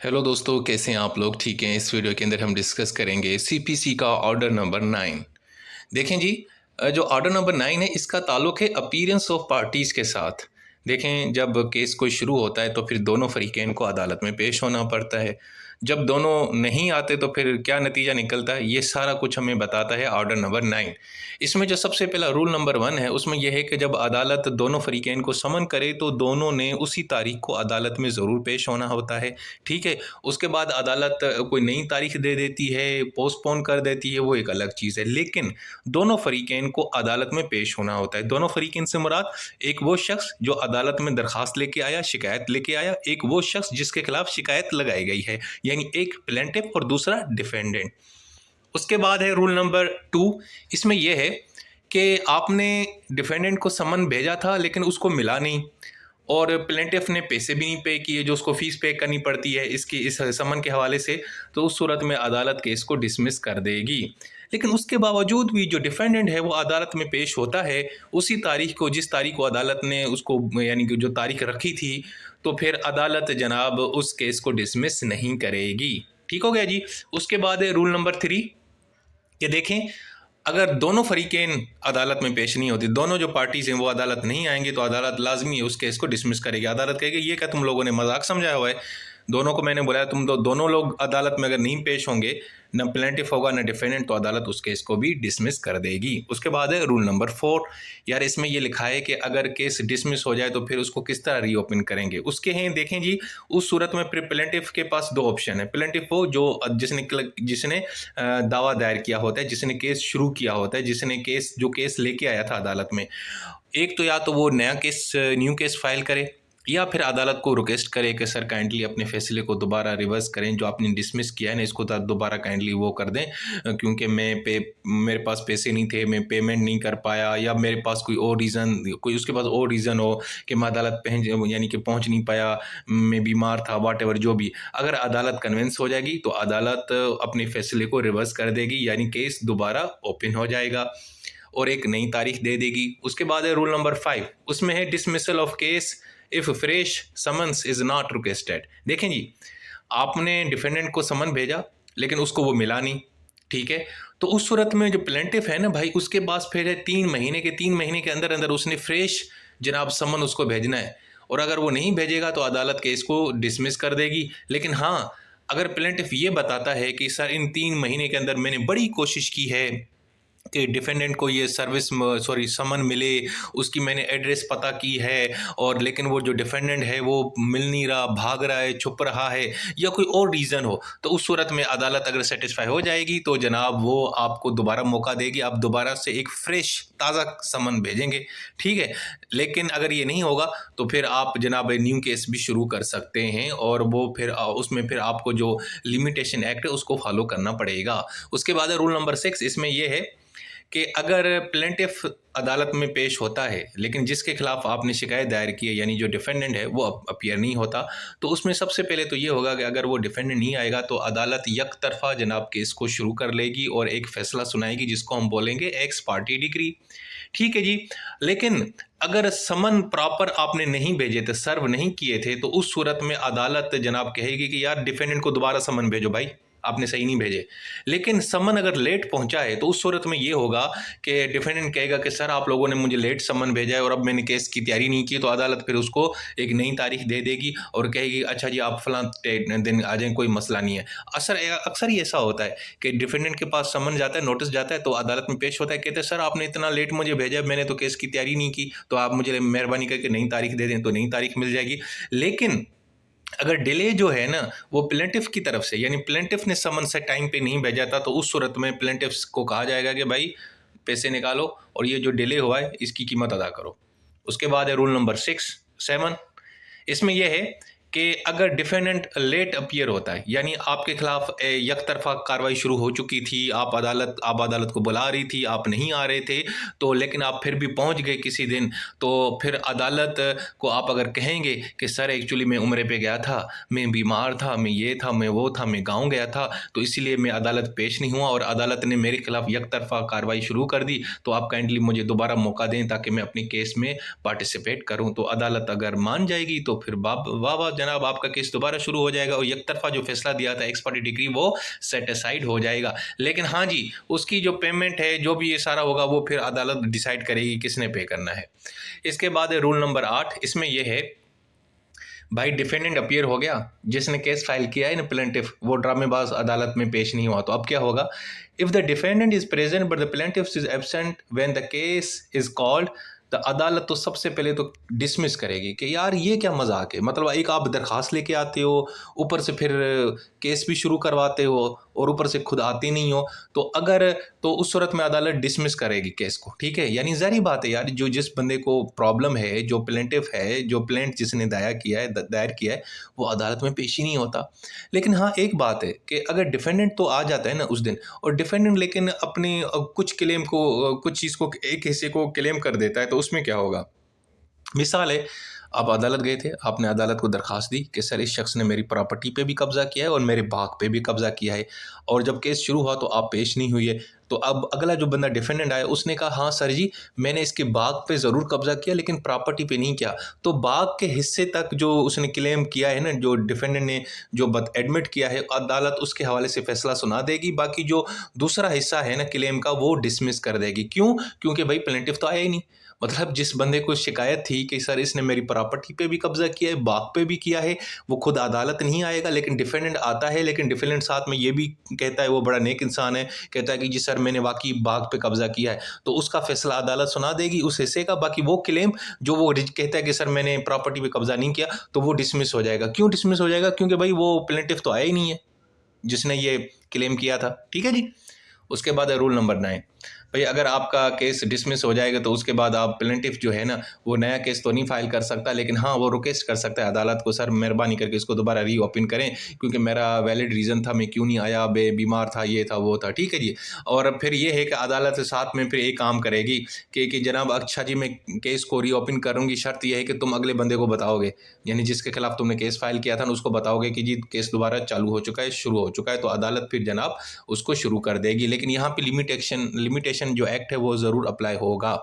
Hello दोस्तों, कैसे हैं आप लोग? ठीक हैं। इस वीडियो के अंदर हम डिस्कस करेंगे सीपीसी का ऑर्डर नंबर 9। देखें जी, जो ऑर्डर नंबर 9 है इसका ताल्लुक है अपीयरेंस ऑफ पार्टीज़ के साथ। देखें, जब केस कोई शुरू होता है तो फिर दोनों फरीकैन को अदालत में पेश होना पड़ता है। जब दोनों नहीं आते तो फिर क्या नतीजा निकलता है, ये सारा कुछ हमें बताता है ऑर्डर नंबर 9। इसमें जो सबसे पहला रूल नंबर 1 है उसमें यह है कि जब अदालत दोनों फरीकैन को समन करे तो दोनों ने उसी तारीख को अदालत में ज़रूर पेश होना होता है। ठीक है। उसके बाद अदालत कोई नई तारीख दे देती है, पोस्टपोन कर देती है, वो एक अलग चीज़ है। लेकिन दोनों फरीकैन को अदालत में पेश होना होता है। दोनों फरीकैन से मुराद एक वो शख्स जो अदालत में दरखास्त लेके आया, शिकायत लेके आया, एक वो शख्स जिसके खिलाफ शिकायत लगाई गई है, यानी एक प्लेंटिफ और दूसरा डिफेंडेंट। उसके बाद है रूल नंबर 2। इसमें यह है कि आपने डिफेंडेंट को समन भेजा था लेकिन उसको मिला नहीं, और प्लेंटिफ ने पैसे भी नहीं पे किए जो उसको फ़ीस पे करनी पड़ती है इस समन के हवाले से, तो उस सूरत में अदालत केस को डिसमिस कर देगी। लेकिन उसके बावजूद भी जो डिफेंडेंट है वो अदालत में पेश होता है उसी तारीख को जिस तारीख को अदालत ने उसको यानी कि जो तारीख रखी थी, तो फिर अदालत जनाब उस केस को डिसमिस नहीं करेगी। ठीक हो गया जी। उसके बाद है रूल नंबर 3। ये देखें, अगर दोनों फरीकें अदालत में पेश नहीं होती, दोनों जो पार्टीज़ हैं वो अदालत नहीं आएंगी, तो अदालत लाजमी है उस केस को डिसमिस करेगी। अदालत कहेगी ये क्या तुम लोगों ने मजाक समझाया हुआ है, दोनों को मैंने बुलाया, तुम तो दोनों लोग अदालत में अगर नहीं पेश होंगे, न प्लेंटिफ होगा न डिफेंडेंट, तो अदालत उस केस को भी डिसमिस कर देगी। उसके बाद है रूल नंबर 4। यार इसमें ये लिखा है कि अगर केस डिसमिस हो जाए तो फिर उसको किस तरह रीओपन करेंगे। उसके हैं देखें जी, उस सूरत में फिर प्लेंटिफ के पास दो ऑप्शन है। प्लेंटिफ हो जो जिसने दावा दायर किया होता है, जिसने केस शुरू किया होता है, जिसने केस लेके आया था अदालत में। एक तो या तो वो न्यू केस फाइल करे, या फिर अदालत को रिक्वेस्ट करे कि सर काइंडली अपने फैसले को दोबारा रिवर्स करें, जो आपने डिसमिस किया है ना इसको दोबारा काइंडली वो कर दें, क्योंकि मेरे पास पैसे नहीं थे, मैं पेमेंट नहीं कर पाया, या मेरे पास कोई उसके पास और रीज़न हो कि मैं अदालत यानी कि पहुंच नहीं पाया, मैं बीमार था, वाट एवर जो भी। अगर अदालत कन्विंस हो जाएगी तो अदालत अपने फैसले को रिवर्स कर देगी, यानी केस दोबारा ओपन हो जाएगा और एक नई तारीख दे देगी। उसके बाद है रूल नंबर 5। उसमें है dismissal of case if fresh summons is not requested. देखें जी, आपने डिफेंडेंट को समन भेजा लेकिन उसको वो मिला नहीं, ठीक है, तो उस सूरत में जो प्लेंटिफ है ना भाई, उसके पास फिर है 3 महीने के अंदर अंदर उसने फ्रेश जनाब समन उसको भेजना है, और अगर वो नहीं भेजेगा तो अदालत केस को डिसमिस कर देगी। लेकिन हाँ, अगर प्लेंटिफ ये बताता है कि सर इन 3 महीने के अंदर मैंने बड़ी कोशिश की है कि डिफेंडेंट को ये समन मिले, उसकी मैंने एड्रेस पता की है, और लेकिन वो जो डिफेंडेंट है वो मिल नहीं रहा, भाग रहा है, छुप रहा है, या कोई और रीज़न हो, तो उस सूरत में अदालत अगर सेटिस्फाई हो जाएगी तो जनाब वो आपको दोबारा मौका देगी, आप दोबारा से एक फ्रेश ताज़ा समन भेजेंगे। ठीक है। लेकिन अगर ये नहीं होगा तो फिर आप जनाब न्यू केस भी शुरू कर सकते हैं, और वो फिर उसमें फिर आपको जो लिमिटेशन एक्ट है उसको फॉलो करना पड़ेगा। उसके बाद रूल नंबर 6। इसमें यह है कि अगर प्लेंटिफ अदालत में पेश होता है लेकिन जिसके खिलाफ आपने शिकायत दायर की है, यानी जो डिफेंडेंट है वो अपीयर नहीं होता, तो उसमें सबसे पहले तो ये होगा कि अगर वो डिफेंडेंट नहीं आएगा तो अदालत एक तरफा जनाब केस को शुरू कर लेगी और एक फैसला सुनाएगी जिसको हम बोलेंगे एक्स पार्टी डिग्री। ठीक है जी। लेकिन अगर समन प्रॉपर आपने नहीं भेजे थे, सर्व नहीं किए थे, तो उस सूरत में अदालत जनाब कहेगी कि यार डिफेंडेंट को दोबारा समन भेजो भाई, आपने सही नहीं भेजे। लेकिन समन अगर लेट पहुंचा है तो उस सूरत में ये होगा कि डिफेंडेंट कहेगा कि सर आप लोगों ने मुझे लेट समन भेजा है और अब मैंने केस की तैयारी नहीं की, तो अदालत फिर उसको एक नई तारीख दे देगी और कहेगी अच्छा जी आप फलां दिन आ जाएं, कोई मसला नहीं है। अक्सर ही ऐसा होता है कि डिफेंडेंट के पास समन जाता है, नोटिस जाता है, तो अदालत में पेश होता है, कहते हैं सर आपने इतना लेट मुझे भेजा, मैंने तो केस की तैयारी नहीं की, तो आप मुझे मेहरबानी करके नई तारीख दे दें, तो नई तारीख मिल जाएगी। लेकिन अगर डिले जो है ना वो प्लेंटिफ की तरफ से, यानी प्लेंटिफ ने समन से टाइम पे नहीं भेजा था, तो उस सूरत में प्लेंटिफ को कहा जाएगा कि भाई पैसे निकालो और ये जो डिले हुआ है इसकी कीमत अदा करो। उसके बाद है रूल नंबर 7। इसमें यह है कि अगर डिफेंडेंट लेट अपीयर होता है, यानी आपके खिलाफ एक तरफा कार्रवाई शुरू हो चुकी थी, आप अदालत को बुला रही थी, आप नहीं आ रहे थे, तो लेकिन आप फिर भी पहुंच गए किसी दिन, तो फिर अदालत को आप अगर कहेंगे कि सर एक्चुअली मैं उम्रे पे गया था, मैं बीमार था, मैं ये था, मैं वो था, मैं गाँव गया था, तो इसीलिए मैं अदालत पेश नहीं हुआ और अदालत ने मेरे खिलाफ एक तरफा कार्रवाई शुरू कर दी, तो आप काइंडली मुझे दोबारा मौका दें ताकि मैं अपने केस में पार्टिसिपेट करूँ। तो अदालत अगर मान जाएगी तो फिर वाह वाह जनाब आपका केस दोबारा शुरू हो जाएगा और एक तरफा जो फैसला दिया था एक्स पार्टी डिक्री वो सेट असाइड हो जाएगा। लेकिन हाँ जी, उसकी जो पेमेंट है जो भी ये सारा होगा वो फिर अदालत डिसाइड करेगी किसने पे करना है। इसके बाद है रूल नंबर 8, इसमें यह है भाई डिफेंडेंट अपीयर हो गया, जिसने केस फाइल किया है ना प्लेंटिफ, वो ड्रामेबाज अदालत में पेश नहीं हुआ, तो अब क्या होगा? If the defendant is present but the plaintiff is absent when the case is called, तो अदालत तो सबसे पहले तो डिसमिस करेगी कि यार ये क्या मजाक है, मतलब एक आप दरखास्त लेके आते हो, ऊपर से फिर केस भी शुरू करवाते हो और ऊपर से खुद आते नहीं हो, तो अगर तो उस सूरत में अदालत डिसमिस करेगी केस को, ठीक है। यानी ज़ाहिर बात है यार, जो जिस बंदे को प्रॉब्लम है, जो प्लेंटिफ है, जो प्लेंट जिसने दायर किया है वो अदालत में पेश ही नहीं होता। लेकिन हाँ एक बात है कि अगर डिफेंडेंट तो आ जाता है ना उस दिन, और डिफेंडेंट लेकिन अपने कुछ क्लेम को कुछ चीज़ को एक हिस्से को क्लेम कर देता है, तो उसमें क्या होगा? मिसाल है, आप अदालत गए थे, आपने अदालत को दरख्वास्त दी कि सर इस शख्स ने मेरी प्रॉपर्टी पे भी कब्ज़ा किया है और मेरे बाग पे भी कब्ज़ा किया है, और जब केस शुरू हुआ तो आप पेश नहीं हुई है। तो अब अगला जो बंदा डिफेंडेंट आया उसने कहा हाँ सर जी, मैंने इसके बाग पे ज़रूर कब्ज़ा किया लेकिन प्रॉपर्टी पे नहीं किया। तो बाग के हिस्से तक जो उसने क्लेम किया है ना, जो डिफेंडेंट ने जो एडमिट किया है, अदालत उसके हवाले से फैसला सुना देगी। बाकी जो दूसरा हिस्सा है ना क्लेम का, वो डिसमिस कर देगी। क्यों? क्योंकि भाई प्लेंटिफ तो आया ही नहीं। मतलब जिस बंदे को शिकायत थी कि सर इसने मेरी प्रॉपर्टी पे भी कब्ज़ा किया है, बाग पे भी किया है, वो खुद अदालत नहीं आएगा, लेकिन डिफेंडेंट आता है। लेकिन डिफेंडेंट साथ में ये भी कहता है, वो बड़ा नेक इंसान है, कहता है कि जी सर मैंने वाकई बाग पे कब्ज़ा किया है, तो उसका फैसला अदालत सुना देगी उस हिस्से का। बाकी वो क्लेम जो वो कहता है कि सर मैंने प्रॉपर्टी पे कब्ज़ा नहीं किया, तो वो डिसमिस हो जाएगा। क्यों डिसमिस हो जाएगा? क्योंकि भाई वो प्लेंटिफ तो आया ही नहीं है जिसने ये क्लेम किया था, ठीक है जी। उसके बाद है रूल नंबर 9। भाई अगर आपका केस डिसमिस हो जाएगा तो उसके बाद आप प्लेंटिफ जो है ना, वो नया केस तो नहीं फाइल कर सकता, लेकिन हाँ वो रिक्वेस्ट कर सकता है अदालत को, सर मेहरबानी करके इसको दोबारा रीओपन करें, क्योंकि मेरा वैलिड रीज़न था, मैं क्यों नहीं आया, बीमार था, ये था वो था, ठीक है जी। और फिर ये है कि अदालत के साथ में फिर एक काम करेगी कि जनाब अच्छा जी मैं केस को रीओपन करूँगी, शर्त यह है कि तुम अगले बंदे को बताओगे, यानी जिसके खिलाफ तुमने केस फाइल किया था ना उसको बताओगे कि जी केस दोबारा चालू हो चुका है, शुरू हो चुका है, तो अदालत फिर जनाब उसको शुरू कर देगी। लेकिन यहाँ पे लिमिटेशन जो एक्ट है वो ज़रूर अप्लाई होगा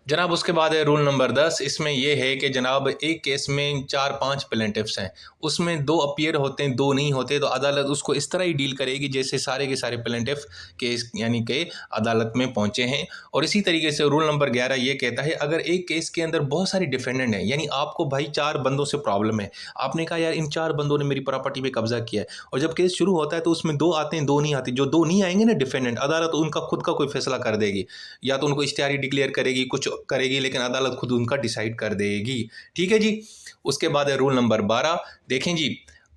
जनाब। उसके बाद है रूल नंबर 10। इसमें यह है कि जनाब एक केस में 4-5 प्लेंटिफ्स हैं, उसमें 2 अपीयर होते हैं, 2 नहीं होते, तो अदालत उसको इस तरह ही डील करेगी जैसे सारे के सारे प्लेंटिफ केस यानी कि अदालत में पहुंचे हैं। और इसी तरीके से रूल नंबर 11 ये कहता है अगर एक केस के अंदर बहुत सारे डिफेंडेंट हैं, यानी आपको भाई 4 बंदों से प्रॉब्लम है, आपने कहा यार इन 4 बंदों ने मेरी प्रॉपर्टी पे कब्जा किया है, और जब केस शुरू होता है तो उसमें 2 आते हैं, 2 नहीं आते। जो 2 नहीं आएंगे ना डिफेंडेंट, अदालत उनका खुद का कोई फैसला कर देगी, या तो उनको इश्तिहारी डिक्लेयर करेगी, कुछ करेगी, लेकिन अदालत खुद उनका डिसाइड कर देगी, ठीक है जी। उसके बाद है रूल नंबर 12। देखें जी,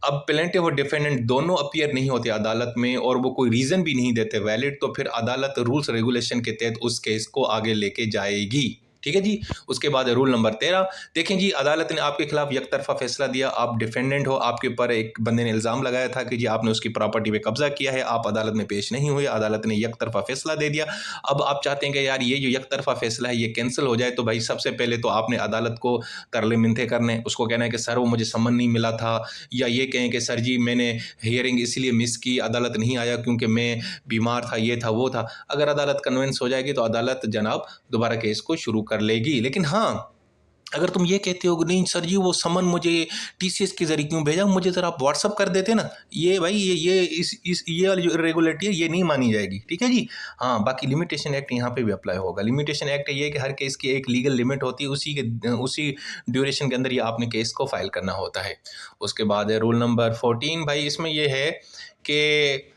अब प्लेंटिफ और डिफेंडेंट दोनों अपीयर नहीं होते अदालत में और वो कोई रीज़न भी नहीं देते वैलिड, तो फिर अदालत रूल्स रेगुलेशन के तहत उस केस को आगे लेके जाएगी, ठीक है जी। उसके बाद है रूल नंबर 13। देखें जी, अदालत ने आपके खिलाफ एक तरफा फैसला दिया, आप डिफेंडेंट हो, आपके ऊपर एक बंदे ने इल्ज़ाम लगाया था कि जी आपने उसकी प्रॉपर्टी पे कब्जा किया है, आप अदालत में पेश नहीं हुए, अदालत ने एक तरफा फैसला दे दिया। अब आप चाहते हैं कि यार ये जो एक तरफा फैसला है ये कैंसिल हो जाए, तो भाई सबसे पहले तो आपने अदालत को तरले मिनते करने, उसको कहना है कि सर वो मुझे समन नहीं मिला था, या ये कहें कि सर जी मैंने हियरिंग इसलिए मिस की, अदालत नहीं आया क्योंकि मैं बीमार था, ये था वो था। अगर अदालत कन्विंस हो जाएगी तो अदालत जनाब दोबारा केस को शुरू कर लेगी। लेकिन हाँ, अगर तुम ये कहते हो कि नहीं सर जी वो समन मुझे टीसीएस के जरिए क्यों भेजा, मुझे ज़रा आप व्हाट्सअप कर देते ना, ये भाई ये वाली जो रेगुलेटरी है ये नहीं मानी जाएगी, ठीक है जी। हाँ, बाकी लिमिटेशन एक्ट यहाँ पे भी अप्लाई होगा। लिमिटेशन एक्ट ये है कि हर केस की एक लीगल लिमिट होती है, उसी ड्यूरेशन के अंदर ये आपने केस को फाइल करना होता है। उसके बाद है रूल नंबर 14। भाई इसमें ये है कि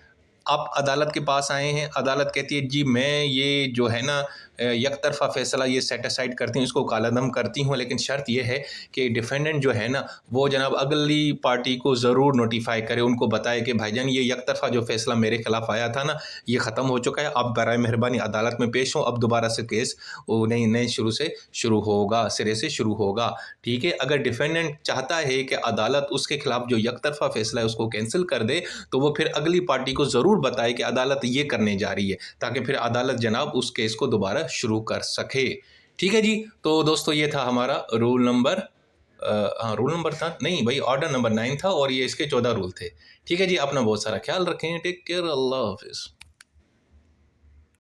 आप अदालत के पास आए हैं, अदालत कहती है जी मैं ये जो है ना एक तरफा फैसला ये सेटिसाइड करती हूँ, इसको कालादम करती हूँ, लेकिन शर्त ये है कि डिफेंडेंट जो है ना वो जनाब अगली पार्टी को ज़रूर नोटिफाई करे, उनको बताए कि भाईजान ये एक तरफा जो फैसला मेरे खिलाफ आया था ना ये ख़त्म हो चुका है, आप बराए मेहरबानी अदालत में पेश हो, अब दोबारा से केस वो नए शुरू से शुरू होगा, सिरे से शुरू होगा, ठीक है। अगर डिफेंडेंट चाहता है कि अदालत उसके खिलाफ जो एक तरफा फैसला है उसको कैंसिल कर दे, तो वो फिर अगली पार्टी को ज़रूर बताए कि अदालत ये करने जा रही है, ताकि फिर अदालत जनाब उस केस को दोबारा शुरू कर सके, ठीक है जी। तो दोस्तों ये था हमारा रूल नंबर हाँ रूल नंबर था नहीं भाई, ऑर्डर नंबर 9 था और ये इसके 14 रूल थे, ठीक है जी। अपना बहुत सारा ख्याल रखें, टेक केयर, अल्लाह हाफिज़।